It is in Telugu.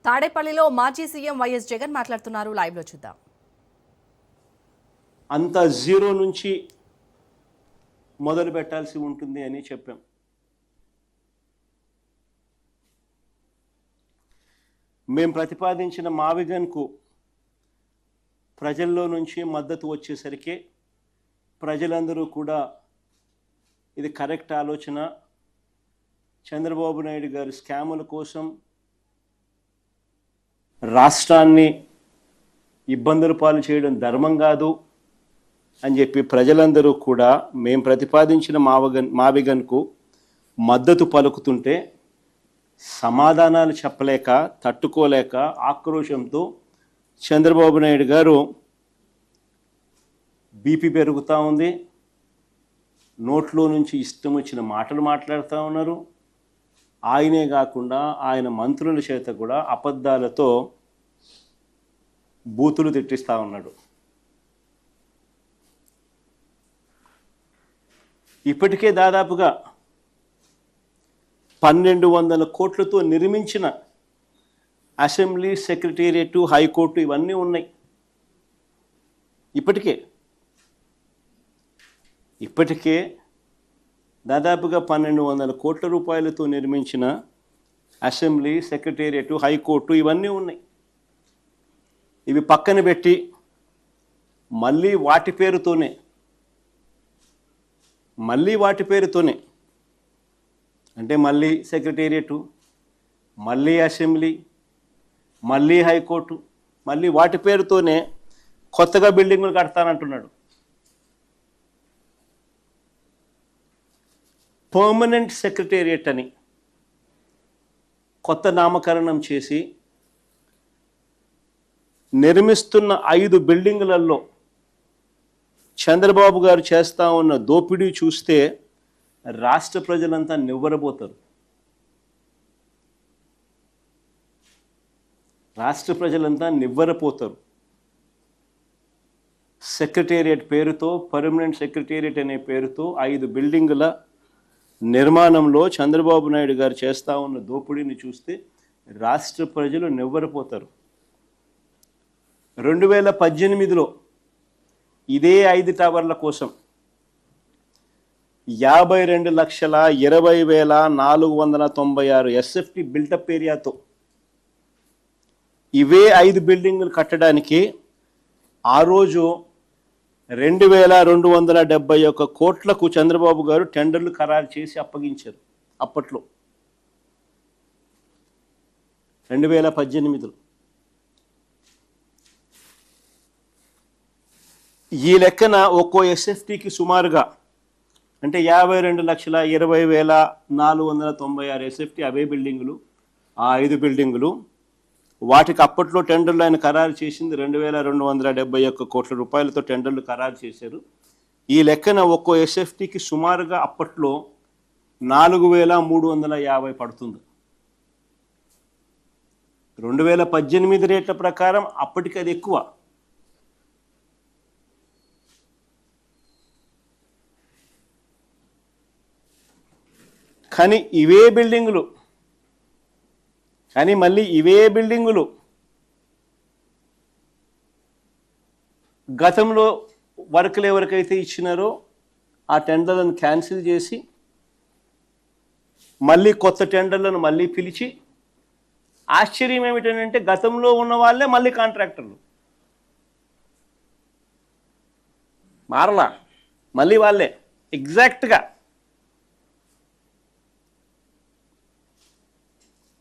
తాడేపల్లిలో మాజీ సీఎం వైఎస్ జగన్ మాట్లాడుతున్నారు. లైవ్ లో చూద్దాం. అంత జీరో నుంచి మొదలు పెట్టాల్సి ఉంటుంది అని చెప్పాం. మేము ప్రతిపాదించిన మావిగన్కు ప్రజల్లో నుంచి మద్దతు వచ్చేసరికి ప్రజలందరూ కూడా ఇది కరెక్ట్ ఆలోచన, చంద్రబాబు నాయుడు గారు స్కాముల కోసం రాష్ట్రాన్ని ఇబ్బందుల పాలు చేయడం ధర్మం కాదు అని చెప్పి ప్రజలందరూ కూడా మేము ప్రతిపాదించిన మావిగన్కు మద్దతు పలుకుతుంటే సమాధానాలు చెప్పలేక, తట్టుకోలేక ఆక్రోశంతో చంద్రబాబు నాయుడు గారు బీపీ పెరుగుతూ ఉంది, నోట్లో నుంచి ఇష్టం వచ్చిన మాటలు మాట్లాడుతూ ఉన్నారు. ఆయనే కాకుండా ఆయన మంత్రుల చేత కూడా అబద్ధాలతో బూతులు తిట్టిస్తూ ఉన్నాడు. ఇప్పటికే దాదాపుగా 1200 కోట్లతో నిర్మించిన అసెంబ్లీ, సెక్రటేరియట్, హైకోర్టు ఇవన్నీ ఉన్నాయి. ఇప్పటికే దాదాపుగా 1200 కోట్ల రూపాయలతో నిర్మించిన అసెంబ్లీ, సెక్రటేరియట్, హైకోర్టు ఇవన్నీ ఉన్నాయి. ఇవి పక్కన పెట్టి మళ్ళీ వాటి పేరుతోనే అంటే మళ్ళీ సెక్రటేరియట్, మళ్ళీ అసెంబ్లీ, మళ్ళీ హైకోర్టు, మళ్ళీ వాటి పేరుతోనే కొత్తగా బిల్డింగులు కడతానంటున్నాడు. పర్మనెంట్ సెక్రటేరియట్ అని కొత్త నామకరణం చేసి నిర్మిస్తున్న 5 బిల్డింగులలో చంద్రబాబు గారు చేస్తూ ఉన్న దోపిడీ చూస్తే రాష్ట్ర ప్రజలంతా నివ్వరబోతారు. సెక్రటేరియట్ పేరుతో, పర్మనెంట్ సెక్రటేరియట్ అనే పేరుతో 5 బిల్డింగుల నిర్మాణంలో చంద్రబాబు నాయుడు గారు చేస్తూ ఉన్న దోపిడీని చూస్తే రాష్ట్ర ప్రజలు నివ్వరపోతారు. 2018లో ఇదే 5 టవర్ల కోసం 52,20,496 ఎస్ఎఫ్టీ బిల్టప్ ఏరియాతో ఇవే 5 బిల్డింగులు కట్టడానికి ఆ రోజు 2,271 కోట్లకు చంద్రబాబు గారు టెండర్లు ఖరారు చేసి అప్పగించారు. అప్పట్లో 2018లో ఈ లెక్కన ఒక్కో ఎస్ఎఫ్టీకి సుమారుగా అంటే 52,20,496 ఎస్ఎఫ్టీ అవే బిల్డింగులు, ఆ 5 బిల్డింగులు. వాటికి అప్పట్లో టెండర్లు ఆయన ఖరారు చేసింది 2,271 కోట్ల రూపాయలతో టెండర్లు ఖరారు చేశారు. ఈ లెక్కన ఒక్కో ఎస్ఎఫ్టీకి సుమారుగా అప్పట్లో 4,350 పడుతుంది. 2018 రేట్ల ప్రకారం అప్పటికి అది ఎక్కువ. కానీ మళ్ళీ ఇవే బిల్డింగులు గతంలో వర్కులు ఎవరికైతే ఇచ్చినారో ఆ టెండర్లను క్యాన్సిల్ చేసి మళ్ళీ కొత్త టెండర్లను మళ్ళీ పిలిచి, ఆశ్చర్యం ఏమిటంటే గతంలో ఉన్న వాళ్ళే మళ్ళీ కాంట్రాక్టర్లు మారలా, మళ్ళీ వాళ్ళే ఎగ్జాక్ట్గా